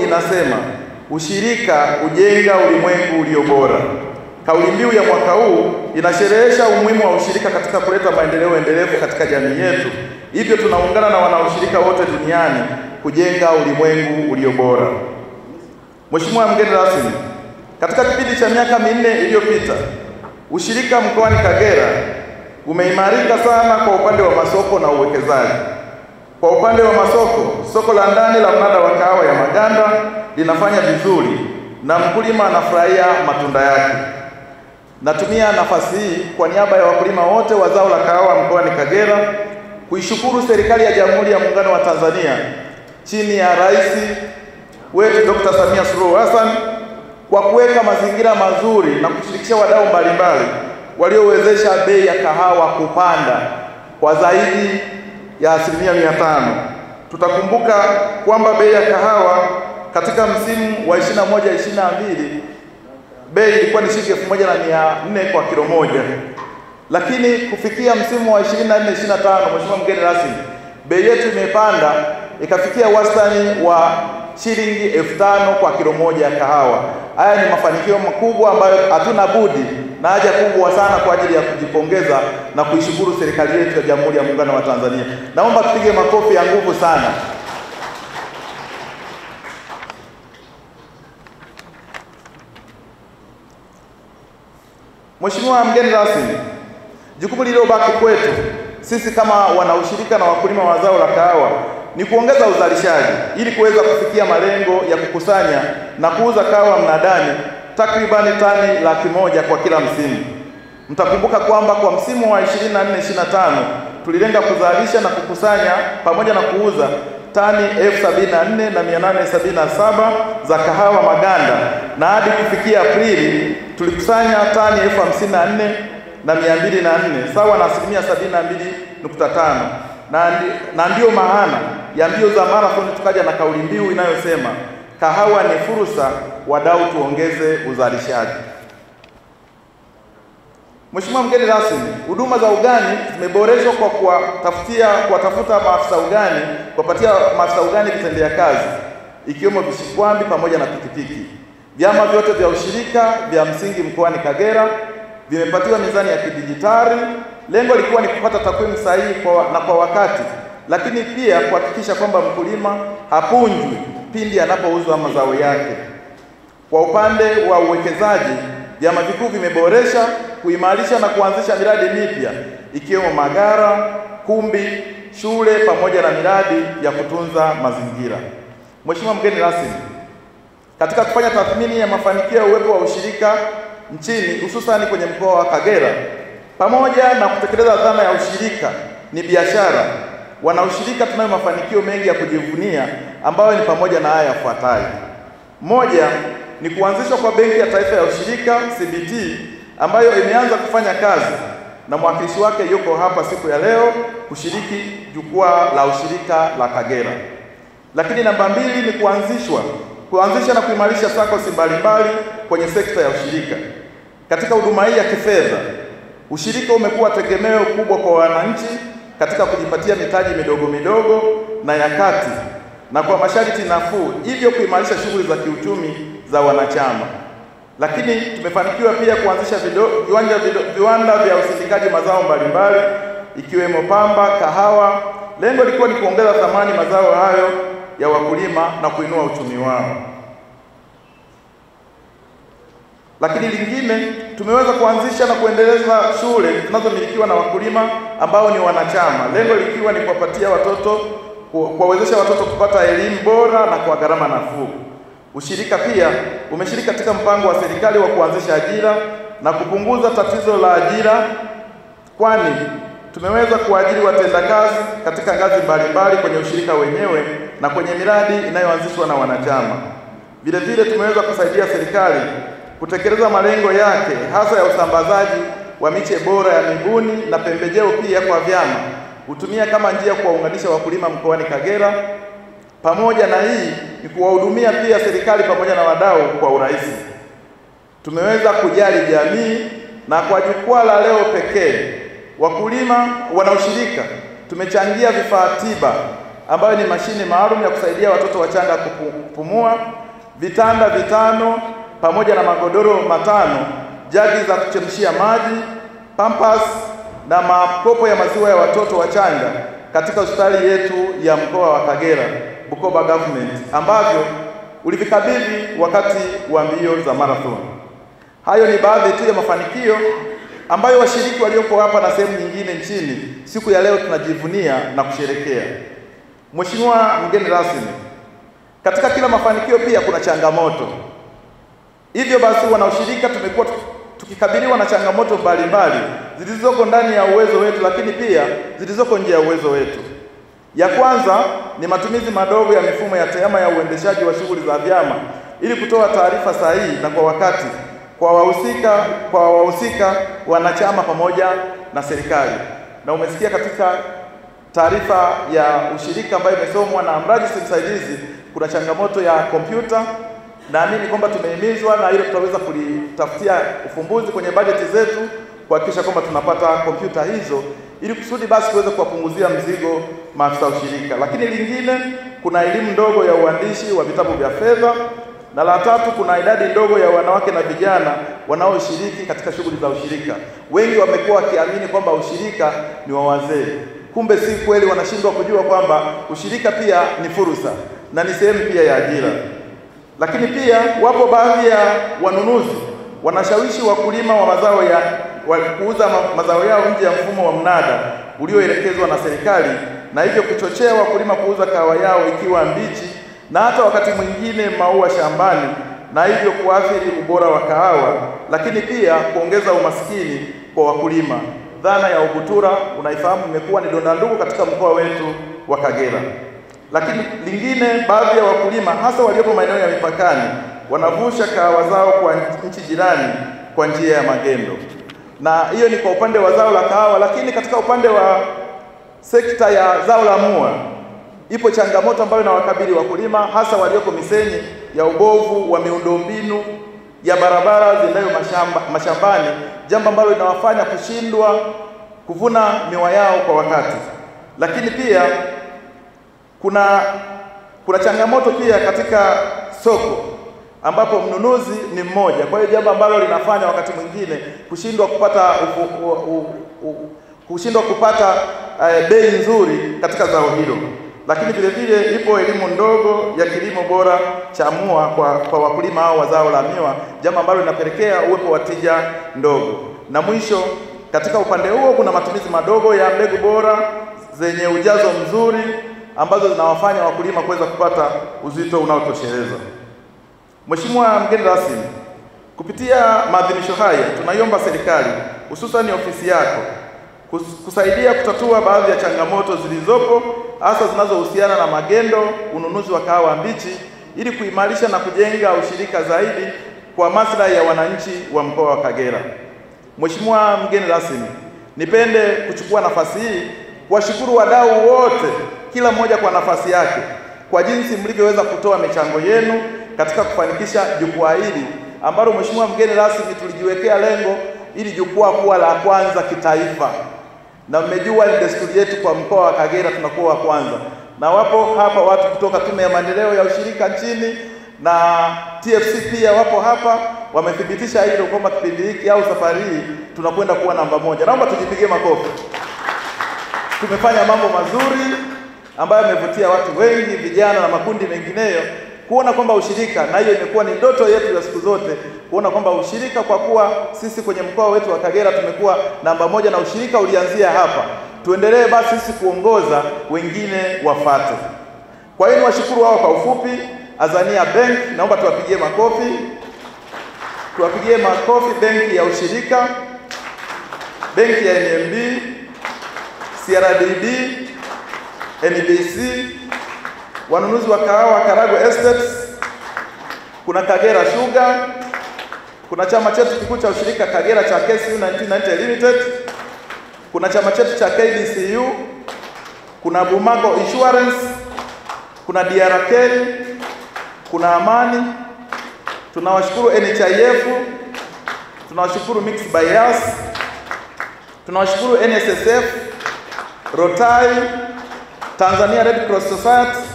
inasema ushirika ujenga ulimwengu ulio bora. Kauli mbiu ya mwaka huu inasherehesha umuhimu wa ushirika katika kuleta maendeleo endelevu katika jamii yetu. Hivyo tunaungana na wanaushirika wote duniani kujenga ulimwengu ulio bora. Mheshimiwa mgeni rasmi, katika kipindi cha miaka 4 iliyopita, ushirika mkoani Kagera umeimarika sana kwa upande wa masoko na uwekezaji. Kwa upande wa masoko, soko la ndani la mnada wa kahawa ya maganda linafanya vizuri na mkulima anafurahia matunda yake. Natumia nafasi hii kwa niaba ya wakulima wote wa zao la kahawa mkoani Kagera kuishukuru serikali ya Jamhuri ya Muungano wa Tanzania chini ya Rais wetu Dr. Samia Suluhu Hassan kwa kuweka mazingira mazuri na kushirikisha wadau mbalimbali waliowezesha bei ya kahawa kupanda kwa zaidi ya 500%. Tutakumbuka kwamba bei ya kahawa katika msimu wa 21-22 bei ilikuwa ni shilingi 1,400 kwa kilo moja. Lakini kufikia msimu wa 24-25, Mheshimiwa mgeni rasmi, bei yetu imepanda ikafikia wastani wa shilingi 5,000 kwa kilo moja ya kahawa. Haya ni mafanikio makubwa ambayo hatuna budi na haja kubwa sana kwa ajili ya kujipongeza na kuishukuru serikali yetu ya Jamhuri ya Muungano wa Tanzania. Naomba tupige makofi ya nguvu sana. Mheshimiwa mgeni rasmi, jukumu lililobaki kwetu sisi kama wanaushirika na wakulima wa zao la kahawa ni kuongeza uzalishaji ili kuweza kufikia malengo ya kukusanya na kuuza kahawa mnadani takribani tani 100,000 kwa kila msimu. Mtakumbuka kwamba kwa msimu wa 24-25 tulilenga kuzalisha na kukusanya pamoja na kuuza tani 74,877 za kahawa maganda, na hadi kufikia Aprili tulikusanya tani 54,204 sawa na 72.5%. Na ndiyo maana ya mbio za marathon tukaja na kauli mbiu inayosema kahawa ni fursa, wadau tuongeze uzalishaji. Mheshimiwa mgeni rasmi, huduma za ugani zimeboreshwa kwa kuwatafuta maafisa ugani, kuwapatia maafisa ugani vitendea kazi ikiwemo vishikwambi pamoja na pikipiki. Vyama vyote vya ushirika vya msingi mkoani Kagera vimepatiwa mizani ya kidijitali, lengo likiwa ni kupata takwimu sahihi na kwa wakati, lakini pia kuhakikisha kwamba mkulima hapunjwi pindi anapouza mazao yake. Kwa upande wa uwekezaji, vyama vikuu vimeboresha, kuimarisha na kuanzisha miradi mipya ikiwemo magara, kumbi, shule pamoja na miradi ya kutunza mazingira. Mheshimiwa mgeni rasmi, katika kufanya tathmini ya mafanikio ya uwepo wa ushirika nchini hususani kwenye mkoa wa Kagera, pamoja na kutekeleza dhana ya ushirika ni biashara, wanaushirika tunayo mafanikio mengi ya kujivunia ambayo ni pamoja na haya yafuatayo. Moja ni kuanzishwa kwa Benki ya Taifa ya Ushirika CBT ambayo imeanza kufanya kazi na mwakilishi wake yuko hapa siku ya leo kushiriki jukwaa la ushirika la Kagera. Lakini namba 2 ni kuanzisha na kuimarisha SACCOS mbalimbali kwenye sekta ya ushirika. Katika huduma hii ya kifedha, ushirika umekuwa tegemeo kubwa kwa wananchi katika kujipatia mitaji midogo na ya kati na kwa masharti nafuu, hivyo kuimarisha shughuli za kiuchumi za wanachama. Lakini tumefanikiwa pia kuanzisha viwanda vya usindikaji mazao mbalimbali ikiwemo pamba, kahawa, lengo likiwa ni kuongeza thamani mazao hayo ya wakulima na kuinua uchumi wao. Lakini lingine, tumeweza kuanzisha na kuendeleza shule zinazomilikiwa na wakulima ambao ni wanachama, lengo likiwa ni kuwawezesha watoto kupata elimu bora na kwa gharama nafuu. Ushirika pia umeshiriki katika mpango wa serikali wa kuanzisha ajira na kupunguza tatizo la ajira, kwani tumeweza kuajiri watendakazi katika ngazi mbalimbali kwenye ushirika wenyewe na kwenye miradi inayoanzishwa na wanachama. Vile vile tumeweza kusaidia serikali kutekeleza malengo yake hasa ya usambazaji wa miche bora ya mibuni na pembejeo pia kwa vyama hutumia kama njia kuwaunganisha wakulima mkoani Kagera. Pamoja na hii ni kuwahudumia pia serikali pamoja na wadau kwa urahisi. Tumeweza kujali jamii na kwa jukwaa la leo pekee wakulima wanaushirika tumechangia vifaa tiba ambayo ni mashine maalum ya kusaidia watoto wachanga kupumua, vitanda 5 pamoja na magodoro 5, jagi za kuchemshia maji, pampers na makopo ya maziwa ya watoto wachanga katika hospitali yetu ya mkoa wa Kagera, Bukoba Government, ambavyo ulivikabidhi wakati wa mbio za marathon. Hayo ni baadhi tu ya mafanikio ambayo washiriki walioko hapa na sehemu nyingine nchini siku ya leo tunajivunia na kusherekea. Mheshimiwa mgeni rasmi, katika kila mafanikio pia kuna changamoto. Hivyo basi wanaushirika tumekuwa tukikabiliwa na changamoto mbalimbali zilizoko ndani ya uwezo wetu, lakini pia zilizoko nje ya uwezo wetu. Ya kwanza ni matumizi madogo ya mifumo ya tehama ya uendeshaji wa shughuli za vyama ili kutoa taarifa sahihi na kwa wakati kwa wahusika wanachama pamoja na serikali. Na umesikia katika taarifa ya ushirika ambayo imesomwa na mrajisi msaidizi, kuna changamoto ya kompyuta. Naamini kwamba tumehimizwa na hilo tutaweza kulitafutia ufumbuzi kwenye bajeti zetu kuhakikisha kwamba tunapata kompyuta hizo ili kusudi basi tuweze kuwapunguzia mzigo maafisa ushirika. Lakini lingine, kuna elimu ndogo ya uandishi wa vitabu vya fedha, na la tatu, kuna idadi ndogo ya wanawake na vijana wanaoshiriki katika shughuli za ushirika. Wengi wamekuwa wakiamini kwamba ushirika ni wa wazee. Kumbe si kweli, wanashindwa kujua kwamba ushirika pia ni fursa na ni sehemu pia ya ajira. Lakini pia wapo baadhi ya wanunuzi wanashawishi wakulima wa mazao kuuza mazao yao nje ya mfumo wa mnada ulioelekezwa na serikali, na hivyo kuchochea wakulima kuuza kahawa yao ikiwa mbichi na hata wakati mwingine maua shambani, na hivyo kuathiri ubora wa kahawa, lakini pia kuongeza umaskini kwa wakulima. Dhana ya ubutura unaifahamu, imekuwa ni donda ndugu katika mkoa wetu wa Kagera. Lakini lingine, baadhi ya wakulima hasa waliopo maeneo ya mipakani wanavusha kahawa zao kwa nchi jirani kwa njia ya magendo. Na hiyo ni kwa upande wa zao la kahawa, lakini katika upande wa sekta ya zao la mua ipo changamoto ambayo inawakabili wakulima hasa walioko misenyi ya ubovu wa miundombinu ya barabara zendayo mashambani, jambo ambalo linawafanya kushindwa kuvuna miwa yao kwa wakati. Lakini pia kuna changamoto pia katika soko ambapo mnunuzi ni mmoja. Kwa hiyo jambo ambalo linafanya wakati mwingine kushindwa kupata bei nzuri katika zao hilo. Lakini vile vile ipo elimu ndogo ya kilimo bora cha mua kwa wakulima hao wa zao la miwa, jambo ambalo linapelekea uwepo wa tija ndogo. Na mwisho, katika upande huo kuna matumizi madogo ya mbegu bora zenye ujazo mzuri ambazo zinawafanya wakulima kuweza kupata uzito unaotosheleza. Mheshimiwa mgeni rasmi, kupitia maadhimisho haya tunaiomba serikali, hususan ofisi yako, kusaidia kutatua baadhi ya changamoto zilizopo hasa zinazohusiana na magendo, ununuzi wa kahawa mbichi, ili kuimarisha na kujenga ushirika zaidi kwa maslahi ya wananchi wa mkoa wa Kagera. Mheshimiwa mgeni rasmi, nipende kuchukua nafasi hii kuwashukuru wadau wote, kila mmoja kwa nafasi yake, kwa jinsi mlivyoweza kutoa michango yenu katika kufanikisha jukwaa hili ambalo Mheshimiwa mgeni rasmi tulijiwekea lengo ili jukwaa kuwa la kwanza kitaifa. Na mmejua ni desturi yetu kwa mkoa wa Kagera tunakuwa wa kwanza. Na wapo hapa watu kutoka Tume ya Maendeleo ya Ushirika nchini na TFC pia wapo hapa, wamethibitisha hilo kwamba kipindi hiki au safari hii tunakwenda kuwa namba 1. Naomba tujipigie makofi. Tumefanya mambo mazuri ambayo yamevutia watu wengi, vijana na makundi mengineyo kuona kwamba ushirika, na hiyo imekuwa ni ndoto yetu ya siku zote, kuona kwamba ushirika, kwa kuwa sisi kwenye mkoa wetu wa Kagera tumekuwa namba 1 na ushirika ulianzia hapa, tuendelee basi sisi kuongoza, wengine wafate. Kwa hiyo niwashukuru hao kwa ufupi. Azania Bank, naomba tuwapigie makofi. Tuwapigie makofi benki ya ushirika, benki ya NMB, CRDB, NBC, wanunuzi wa kahawa Karagwe Estates, kuna Kagera Sugar, kuna chama chetu kikuu cha ushirika Kagera cha KCU 1990 Limited, kuna chama chetu cha KDCU, kuna Bumago Insurance, kuna DRK, kuna Amani, tunawashukuru NHIF, tunawashukuru Mix by Us, tunawashukuru NSSF, Rotai, Tanzania Red Cross Society